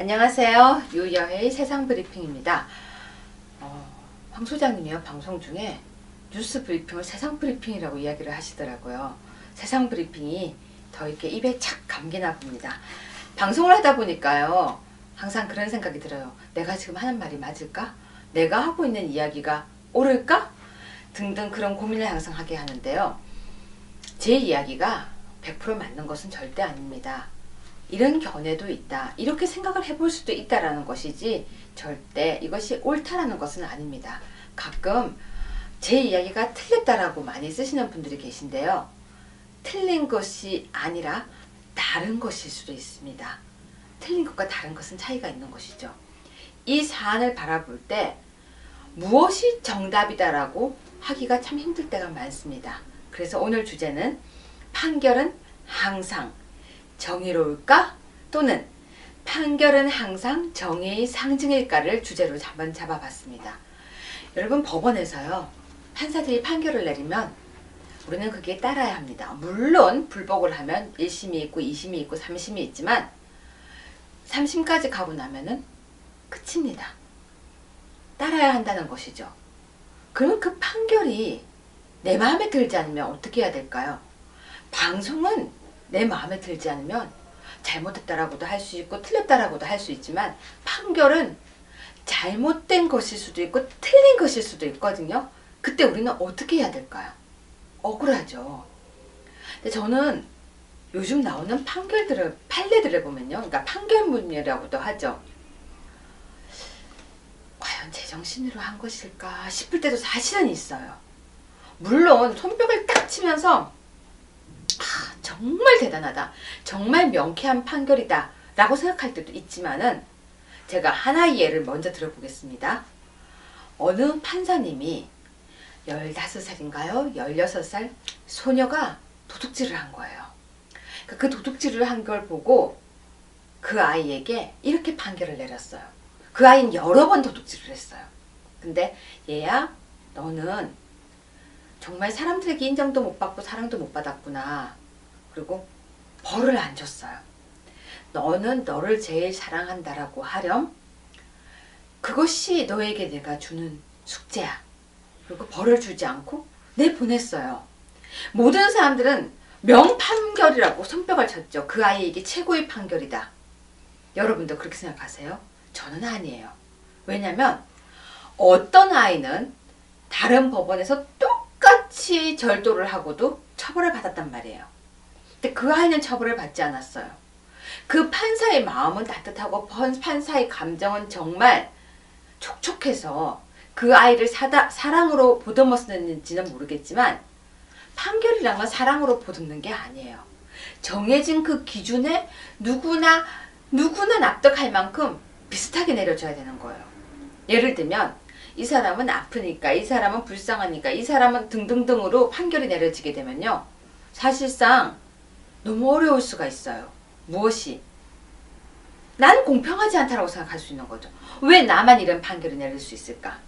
안녕하세요. 유여의 세상브리핑입니다. 황 소장님이요, 방송 중에 뉴스 브리핑을 세상 브리핑이라고 이야기를 하시더라고요. 세상 브리핑이 더 이렇게 입에 착 감기나 봅니다. 방송을 하다 보니까요, 항상 그런 생각이 들어요. 내가 지금 하는 말이 맞을까? 내가 하고 있는 이야기가 옳을까? 등등 그런 고민을 항상 하게 하는데요. 제 이야기가 100% 맞는 것은 절대 아닙니다. 이런 견해도 있다, 이렇게 생각을 해볼 수도 있다라는 것이지 절대 이것이 옳다라는 것은 아닙니다. 가끔 제 이야기가 틀렸다라고 많이 쓰시는 분들이 계신데요, 틀린 것이 아니라 다른 것일 수도 있습니다. 틀린 것과 다른 것은 차이가 있는 것이죠. 이 사안을 바라볼 때 무엇이 정답이다라고 하기가 참 힘들 때가 많습니다. 그래서 오늘 주제는 판결은 항상 정의로울까? 또는 판결은 항상 정의의 상징일까를 주제로 한번 잡아봤습니다. 여러분, 법원에서요, 판사들이 판결을 내리면 우리는 그게 따라야 합니다. 물론 불복을 하면 1심이 있고 2심이 있고 3심이 있지만 3심까지 가고 나면은 끝입니다. 따라야 한다는 것이죠. 그러면 그 판결이 내 마음에 들지 않으면 어떻게 해야 될까요? 방송은 내 마음에 들지 않으면 잘못했다라고도 할 수 있고 틀렸다라고도 할 수 있지만, 판결은 잘못된 것일 수도 있고 틀린 것일 수도 있거든요. 그때 우리는 어떻게 해야 될까요? 억울하죠. 근데 저는 요즘 나오는 판례들을 보면요, 그러니까 판결문이라고도 하죠. 과연 제정신으로 한 것일까 싶을 때도 사실은 있어요. 물론 손뼉을 딱 치면서 정말 대단하다, 정말 명쾌한 판결이다 라고 생각할 때도 있지만은, 제가 하나의 예를 먼저 들어보겠습니다. 어느 판사님이 15살인가요? 16살 소녀가 도둑질을 한 거예요. 그 도둑질을 한 걸 보고 그 아이에게 이렇게 판결을 내렸어요. 그 아이는 여러 번 도둑질을 했어요. 근데 얘야, 너는 정말 사람들에게 인정도 못 받고 사랑도 못 받았구나. 그리고 벌을 안 줬어요. 너는 너를 제일 사랑한다라고 하렴. 그것이 너에게 내가 주는 숙제야. 그리고 벌을 주지 않고 내보냈어요. 모든 사람들은 명판결이라고 손뼉을 쳤죠. 그 아이에게 최고의 판결이다. 여러분도 그렇게 생각하세요? 저는 아니에요. 왜냐면 어떤 아이는 다른 법원에서 똑같이 절도를 하고도 처벌을 받았단 말이에요. 근데 그 아이는 처벌을 받지 않았어요. 그 판사의 마음은 따뜻하고 판사의 감정은 정말 촉촉해서 그 아이를 사랑으로 보듬었는지는 모르겠지만, 판결이란 건 사랑으로 보듬는 게 아니에요. 정해진 그 기준에 누구나 납득할 만큼 비슷하게 내려줘야 되는 거예요. 예를 들면 이 사람은 아프니까, 이 사람은 불쌍하니까, 이 사람은 등등등으로 판결이 내려지게 되면요, 사실상 너무 어려울 수가 있어요. 무엇이? 난 공평하지 않다라고 생각할 수 있는 거죠. 왜 나만 이런 판결을 내릴 수 있을까?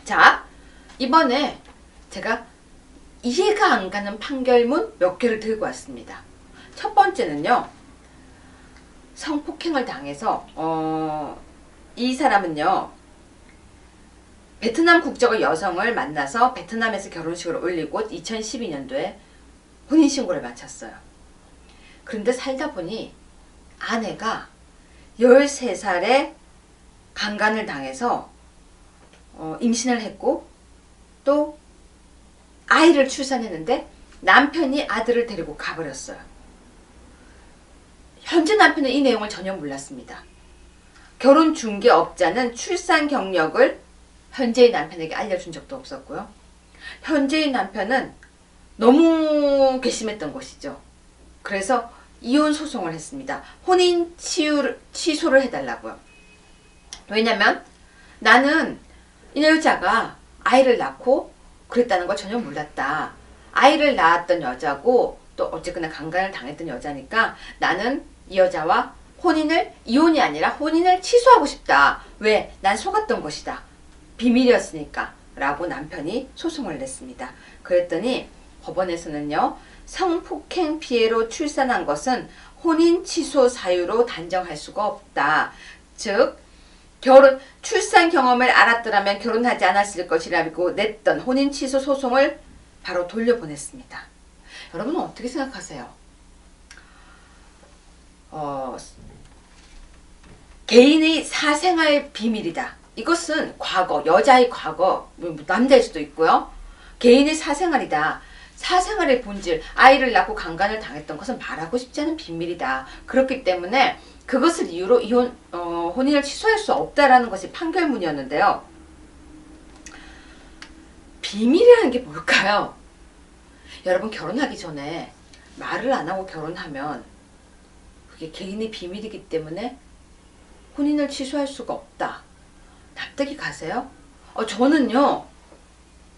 자, 이번에 제가 이해가 안 가는 판결문 몇 개를 들고 왔습니다. 첫 번째는요, 성폭행을 당해서 이 사람은요, 베트남 국적의 여성을 만나서 베트남에서 결혼식을 올리고 2012년도에 혼인신고를 마쳤어요. 그런데 살다 보니 아내가 13살에 강간을 당해서 임신을 했고, 또 아이를 출산했는데 남편이 아들을 데리고 가버렸어요. 현재 남편은 이 내용을 전혀 몰랐습니다. 결혼 중개업자는 출산 경력을 현재의 남편에게 알려준 적도 없었고요. 현재의 남편은 너무 괘씸했던 것이죠. 그래서 이혼 소송을 했습니다. 혼인 취소를 해달라고요. 왜냐면 나는 이 여자가 아이를 낳고 그랬다는 걸 전혀 몰랐다. 아이를 낳았던 여자고 또 어쨌거나 강간을 당했던 여자니까 나는 이 여자와 이혼이 아니라 혼인을 취소하고 싶다. 왜? 난 속았던 것이다. 비밀이었으니까 라고 남편이 소송을 냈습니다. 그랬더니 법원에서는요, 성폭행 피해로 출산한 것은 혼인 취소 사유로 단정할 수가 없다. 즉 출산 경험을 알았더라면 결혼하지 않았을 것이라고 냈던 혼인 취소 소송을 바로 돌려보냈습니다. 여러분은 어떻게 생각하세요? 개인의 사생활 비밀이다. 이것은 과거, 여자의 과거, 남자일 수도 있고요. 개인의 사생활이다. 사생활의 본질, 아이를 낳고 강간을 당했던 것은 말하고 싶지 않은 비밀이다. 그렇기 때문에 그것을 이유로 혼인을 취소할 수 없다라는 것이 판결문이었는데요. 비밀이라는 게 뭘까요? 여러분, 결혼하기 전에 말을 안 하고 결혼하면 그게 개인의 비밀이기 때문에 혼인을 취소할 수가 없다. 납득이 가세요? 저는요,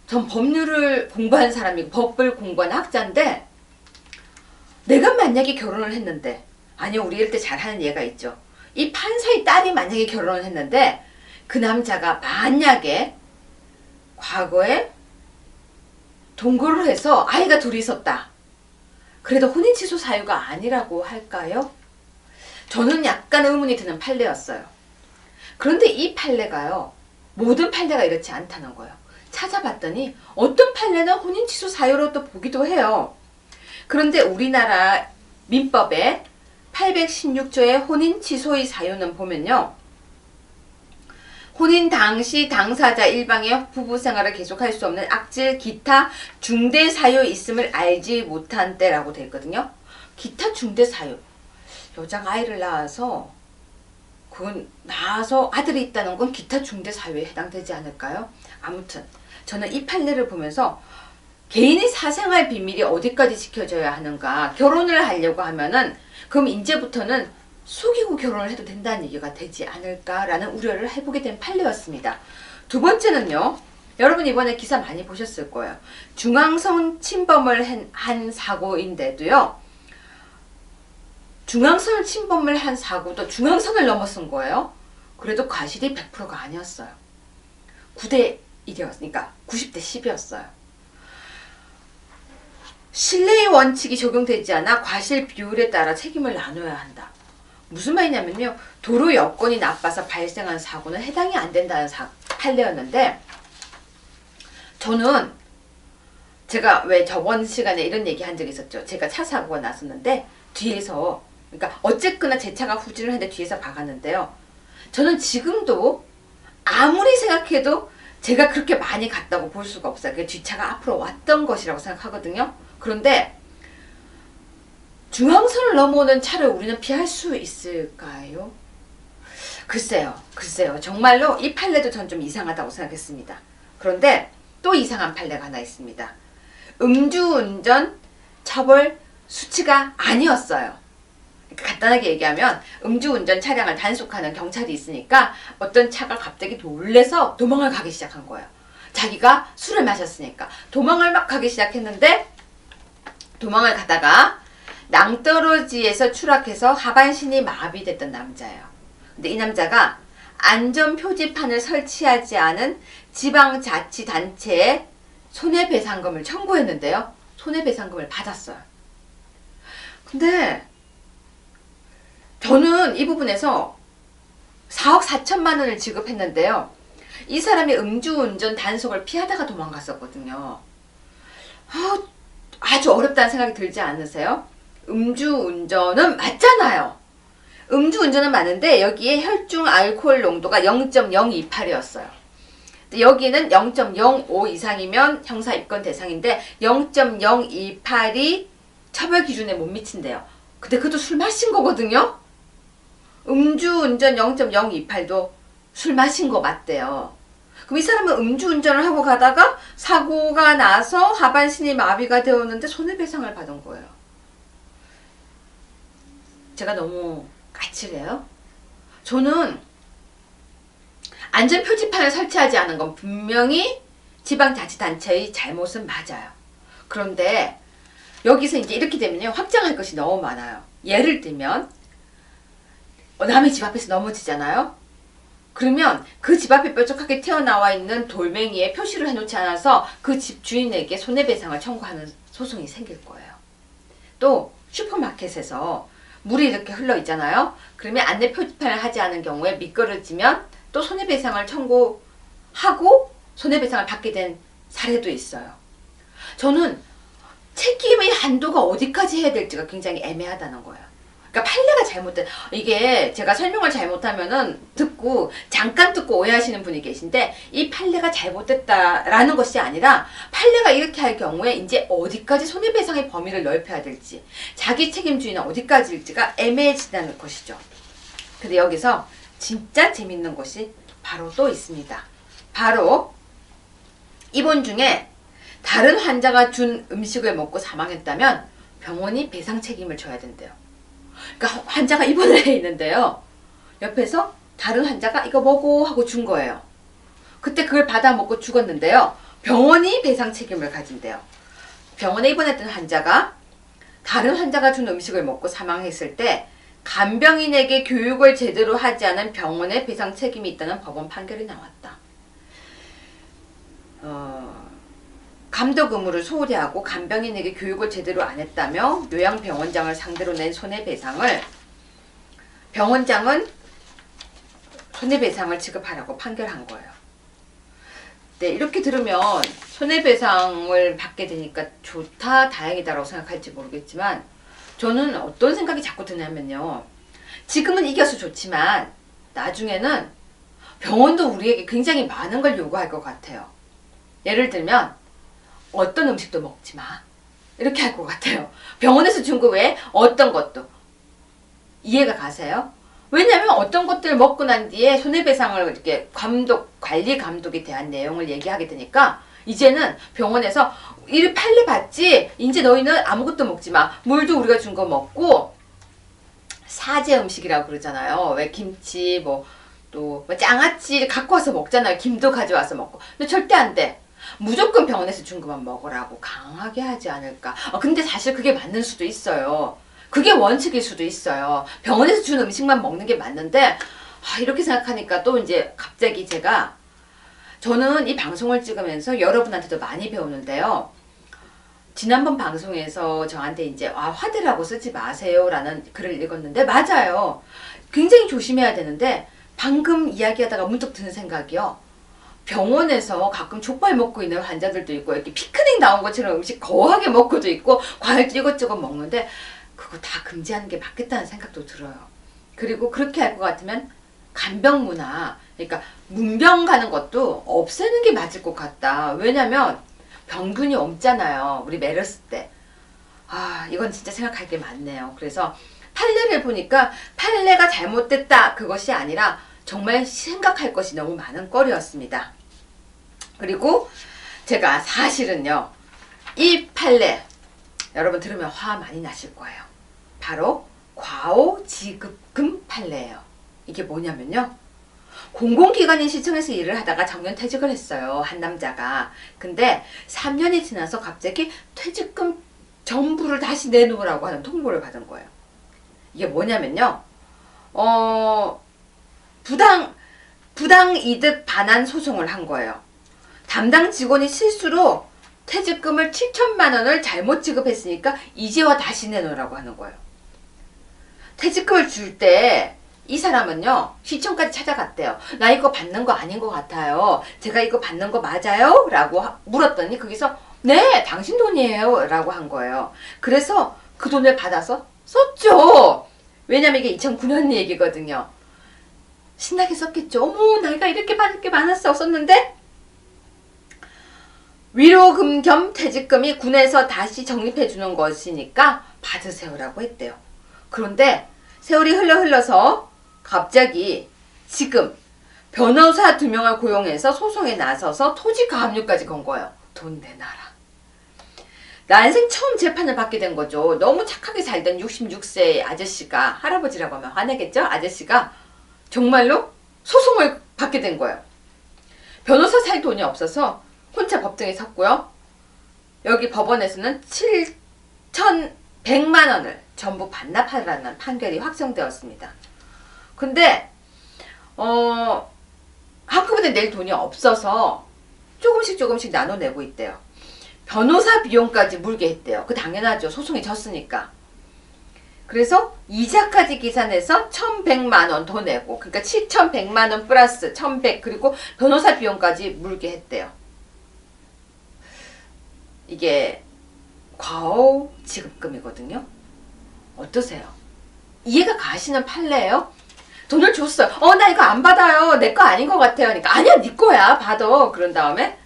전 법률을 공부한 사람이고 법을 공부한 학자인데, 내가 만약에 결혼을 했는데, 아니요, 우리 이럴 때 잘하는 예가 있죠. 이 판사의 딸이 만약에 결혼을 했는데 그 남자가 만약에 과거에 동거를 해서 아이가 둘이 있었다. 그래도 혼인 취소 사유가 아니라고 할까요? 저는 약간 의문이 드는 판례였어요. 그런데 이 판례가요, 모든 판례가 이렇지 않다는 거예요. 찾아봤더니 어떤 판례는 혼인 취소 사유로 또 보기도 해요. 그런데 우리나라 민법에 816조의 혼인 취소의 사유는 보면요, 혼인 당시 당사자 일방의 부부 생활을 계속할 수 없는 악질 기타 중대 사유 있음을 알지 못한 때라고 되어 있거든요. 기타 중대 사유, 여자가 아이를 낳아서 아들이 있다는 건 기타 중대 사유에 해당되지 않을까요? 아무튼 저는 이 판례를 보면서 개인의 사생활 비밀이 어디까지 지켜져야 하는가, 결혼을 하려고 하면은 그럼 이제부터는 속이고 결혼을 해도 된다는 얘기가 되지 않을까라는 우려를 해보게 된 판례였습니다. 두 번째는요, 여러분 이번에 기사 많이 보셨을 거예요. 중앙선 침범을 한 사고인데도요, 중앙선을 침범을 한 사고도 중앙선을 넘어선 거예요. 그래도 과실이 100%가 아니었어요. 9대 1이었으니까 90대 10이었어요. 신뢰의 원칙이 적용되지 않아 과실 비율에 따라 책임을 나눠야 한다. 무슨 말이냐면요, 도로 여건이 나빠서 발생한 사고는 해당이 안 된다는 판례였는데, 저는 제가 왜 저번 시간에 이런 얘기 한 적이 있었죠. 제가 차 사고가 났었는데 뒤에서, 그러니까 어쨌거나 제 차가 후진을 했는데 뒤에서 박았는데요, 저는 지금도 아무리 생각해도 제가 그렇게 많이 갔다고 볼 수가 없어요. 그 뒷차가 앞으로 왔던 것이라고 생각하거든요. 그런데 중앙선을 넘어오는 차를 우리는 피할 수 있을까요? 글쎄요. 정말로 이 판례도 전 좀 이상하다고 생각했습니다. 그런데 또 이상한 판례가 하나 있습니다. 음주운전 처벌 수치가 아니었어요. 간단하게 얘기하면 음주운전 차량을 단속하는 경찰이 있으니까 어떤 차가 갑자기 놀래서 도망을 가기 시작한 거예요. 자기가 술을 마셨으니까 도망을 막 가기 시작했는데, 도망을 가다가 낭떠러지에서 추락해서 하반신이 마비됐던 남자예요. 근데 이 남자가 안전표지판을 설치하지 않은 지방자치단체에 손해배상금을 청구했는데요, 손해배상금을 받았어요. 근데 저는 이 부분에서 4억 4천만 원을 지급했는데요, 이 사람이 음주운전 단속을 피하다가 도망갔었거든요. 아주 어렵다는 생각이 들지 않으세요? 음주운전은 맞잖아요. 음주운전은 맞는데 여기에 혈중 알코올 농도가 0.028이었어요. 여기는 0.05 이상이면 형사 입건 대상인데 0.028이 처벌 기준에 못 미친대요. 근데 그것도 술 마신 거거든요. 음주운전 0.028도 술 마신 거 맞대요. 그럼 이 사람은 음주운전을 하고 가다가 사고가 나서 하반신이 마비가 되었는데 손해배상을 받은 거예요. 제가 너무 까칠해요? 저는 안전표지판을 설치하지 않은 건 분명히 지방자치단체의 잘못은 맞아요. 그런데 여기서 이제 이렇게 되면요, 확장할 것이 너무 많아요. 예를 들면 남의 집 앞에서 넘어지잖아요. 그러면 그 집 앞에 뾰족하게 튀어나와 있는 돌멩이에 표시를 해놓지 않아서 그 집 주인에게 손해배상을 청구하는 소송이 생길 거예요. 또 슈퍼마켓에서 물이 이렇게 흘러 있잖아요. 그러면 안내 표지판을 하지 않은 경우에 미끄러지면 또 손해배상을 청구하고 손해배상을 받게 된 사례도 있어요. 저는 책임의 한도가 어디까지 해야 될지가 굉장히 애매하다는 거예요. 그러니까 판례가 잘못된, 이게 제가 설명을 잘못하면은 잠깐 듣고 오해하시는 분이 계신데, 이 판례가 잘못됐다라는 것이 아니라 판례가 이렇게 할 경우에 이제 어디까지 손해배상의 범위를 넓혀야 될지, 자기 책임주의는 어디까지일지가 애매해진다는 것이죠. 근데 여기서 진짜 재밌는 것이 바로 또 있습니다. 바로 입원 중에 다른 환자가 준 음식을 먹고 사망했다면 병원이 배상 책임을 져야 된대요. 그러니까 환자가 입원을 해 있는데요. 옆에서 다른 환자가 이거 먹어 하고 준 거예요. 그때 그걸 받아 먹고 죽었는데요. 병원이 배상 책임을 가진대요. 병원에 입원했던 환자가 다른 환자가 준 음식을 먹고 사망했을 때 간병인에게 교육을 제대로 하지 않은 병원의 배상 책임이 있다는 법원 판결이 나왔다. 감독 의무를 소홀히 하고 간병인에게 교육을 제대로 안 했다며 요양병원장을 상대로 낸 손해배상을 병원장은 손해배상을 지급하라고 판결한 거예요. 네, 이렇게 들으면 손해배상을 받게 되니까 좋다, 다행이다라고 생각할지 모르겠지만 저는 어떤 생각이 자꾸 드냐면요. 지금은 이겨서 좋지만 나중에는 병원도 우리에게 굉장히 많은 걸 요구할 것 같아요. 예를 들면 어떤 음식도 먹지 마. 이렇게 할 것 같아요. 병원에서 준 거 외에 어떤 것도. 이해가 가세요? 왜냐면 어떤 것들을 먹고 난 뒤에 손해배상을 이렇게 관리 감독에 대한 내용을 얘기하게 되니까 이제는 병원에서 이 판례 봤지? 이제 너희는 아무것도 먹지 마. 물도 우리가 준 거 먹고 사제 음식이라고 그러잖아요. 왜 김치 또 장아찌를 갖고 와서 먹잖아요. 김도 가져와서 먹고. 근데 절대 안 돼. 무조건 병원에서 준 것만 먹으라고 강하게 하지 않을까. 근데 사실 그게 맞는 수도 있어요. 그게 원칙일 수도 있어요. 병원에서 준 음식만 먹는 게 맞는데 이렇게 생각하니까 또 이제 갑자기 저는 이 방송을 찍으면서 여러분한테도 많이 배우는데요. 지난번 방송에서 저한테 이제 화대라고 쓰지 마세요 라는 글을 읽었는데 맞아요. 굉장히 조심해야 되는데 방금 이야기하다가 문득 드는 생각이요. 병원에서 가끔 족발 먹고 있는 환자들도 있고 이렇게 피크닉 나온 것처럼 음식 거하게 먹고도 있고 과일도 이것저것 먹는데 그거 다 금지하는 게 맞겠다는 생각도 들어요. 그리고 그렇게 할 것 같으면 간병 문화, 그러니까 문병 가는 것도 없애는 게 맞을 것 같다. 왜냐면 병균이 옮잖아요. 우리 메르스 때. 이건 진짜 생각할 게 많네요. 그래서 판례를 보니까 판례가 잘못됐다 그것이 아니라 정말 생각할 것이 너무 많은 꼴이었습니다. 그리고 제가 사실은요. 이 판례 여러분 들으면 화 많이 나실 거예요. 바로 과오지급금 판례예요. 이게 뭐냐면요. 공공기관인 시청에서 일을 하다가 정년 퇴직을 했어요. 한 남자가. 근데 3년이 지나서 갑자기 퇴직금 전부를 다시 내놓으라고 하는 통보를 받은 거예요. 이게 뭐냐면요. 부당 이득 반환 소송을 한 거예요. 담당 직원이 실수로 퇴직금을 7천만 원을 잘못 지급했으니까 이제와 다시 내놓으라고 하는 거예요. 퇴직금을 줄 때 이 사람은요. 시청까지 찾아갔대요. 나 이거 받는 거 아닌 것 같아요. 제가 이거 받는 거 맞아요? 라고 물었더니 거기서 네 당신 돈이에요 라고 한 거예요. 그래서 그 돈을 받아서 썼죠. 왜냐면 이게 2009년 얘기거든요. 신나게 썼겠죠. 어머 내가 이렇게 받을 게 많았어 썼는데 위로금 겸 퇴직금이 군에서 다시 적립해주는 것이니까 받으세요라고 했대요. 그런데 세월이 흘러서 갑자기 지금 변호사 2명을 고용해서 소송에 나서서 토지 가압류까지 건 거예요. 돈 내놔라. 난생 처음 재판을 받게 된 거죠. 너무 착하게 살던 66세 아저씨가, 할아버지라고 하면 화내겠죠? 아저씨가 정말로 소송을 받게 된 거예요. 변호사 살 돈이 없어서 혼자 법정에 섰고요. 여기 법원에서는 7,100만 원을 전부 반납하라는 판결이 확정되었습니다. 근데 한꺼번에 낼 돈이 없어서 조금씩 나눠내고 있대요. 변호사 비용까지 물게 했대요. 그 당연하죠. 소송이 졌으니까. 그래서 이자까지 계산해서 1,100만 원 더 내고, 그러니까 7,100만 원 플러스 1,100, 그리고 변호사 비용까지 물게 했대요. 이게 과호 지급금이거든요. 어떠세요? 이해가 가시는 판례예요? 돈을 줬어요. 나 이거 안 받아요. 내 거 아닌 것 같아요. 그러니까 아니야, 네 거야. 받아. 그런 다음에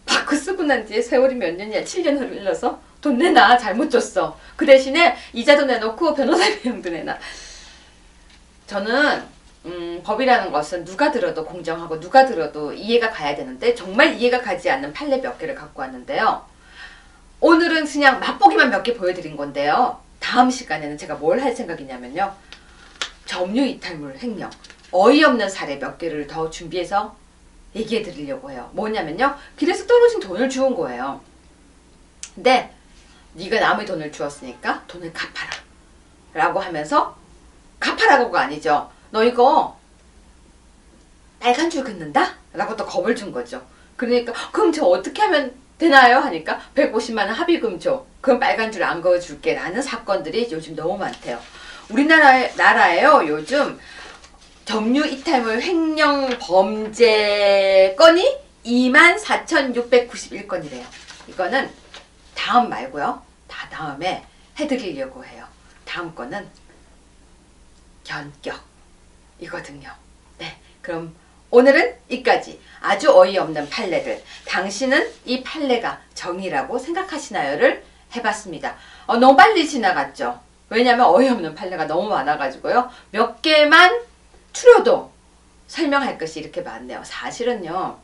받고 쓰고 난 뒤에 세월이 몇 년이야? 7년 흘러서 돈 내놔. 잘못 줬어. 그 대신에 이자도 내놓고 변호사 비용도 내놔. 저는 법이라는 것은 누가 들어도 공정하고 누가 들어도 이해가 가야 되는데 정말 이해가 가지 않는 판례 몇 개를 갖고 왔는데요. 오늘은 그냥 맛보기만 몇 개 보여드린 건데요. 다음 시간에는 제가 뭘 할 생각이냐면요. 점유이탈물 횡령, 어이없는 사례 몇 개를 더 준비해서 얘기해 드리려고 해요. 뭐냐면요. 길에서 떨어진 돈을 주운 거예요. 근데 네가 남의 돈을 주었으니까 돈을 갚아라 라고 하면서, 갚아라고가 아니죠. 너 이거 빨간 줄 긋는다? 라고 또 겁을 준 거죠. 그러니까 그럼 저 어떻게 하면 되나요? 하니까 150만 원 합의금 줘. 그럼 빨간 줄 안 그어줄게 라는 사건들이 요즘 너무 많대요. 우리나라에요. 요즘 점유이탈물 횡령 범죄 건이 24,691건이래요. 이거는 다음 말고요. 다 다음에 해드리려고 해요. 다음 거는 견격이거든요. 네, 그럼 오늘은 여기까지. 아주 어이없는 판례들, 당신은 이 판례가 정의라고 생각하시나요?를 해봤습니다. 너무 빨리 지나갔죠. 왜냐면 어이없는 판례가 너무 많아가지고요. 몇 개만 추려도 설명할 것이 이렇게 많네요. 사실은요,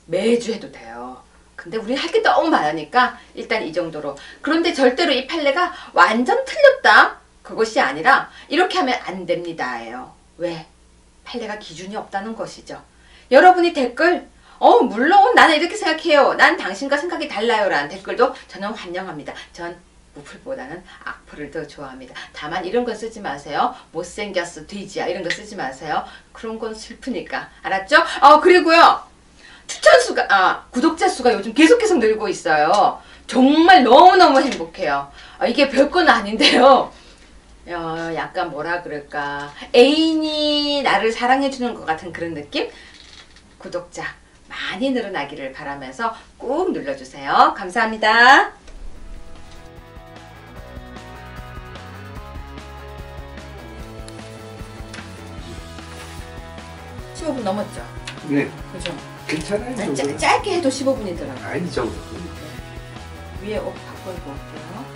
매주 해도 돼요. 근데 우리 할 게 너무 많으니까 일단 이 정도로. 그런데 절대로 이 판례가 완전 틀렸다, 그것이 아니라 이렇게 하면 안 됩니다예요. 왜? 판례가 기준이 없다는 것이죠. 여러분이 댓글 물론 나는 이렇게 생각해요, 난 당신과 생각이 달라요 라는 댓글도 저는 환영합니다. 전 무풀보다는 악플을 더 좋아합니다. 다만 이런 건 쓰지 마세요. 못생겼어, 돼지야, 이런 거 쓰지 마세요. 그런 건 슬프니까. 알았죠? 그리고요, 추천수가, 구독자 수가 요즘 계속 늘고 있어요. 정말 너무너무 행복해요. 이게 별건 아닌데요. 약간 뭐라 그럴까, 애인이 나를 사랑해주는 것 같은 그런 느낌? 구독자 많이 늘어나기를 바라면서 꾹 눌러주세요. 감사합니다. 15분 넘었죠? 네. 그죠? 괜찮아요. 짧게 해도 15분이더라고요. 아니, 이 정도. 위에 옷 바꿔 입고 올게요.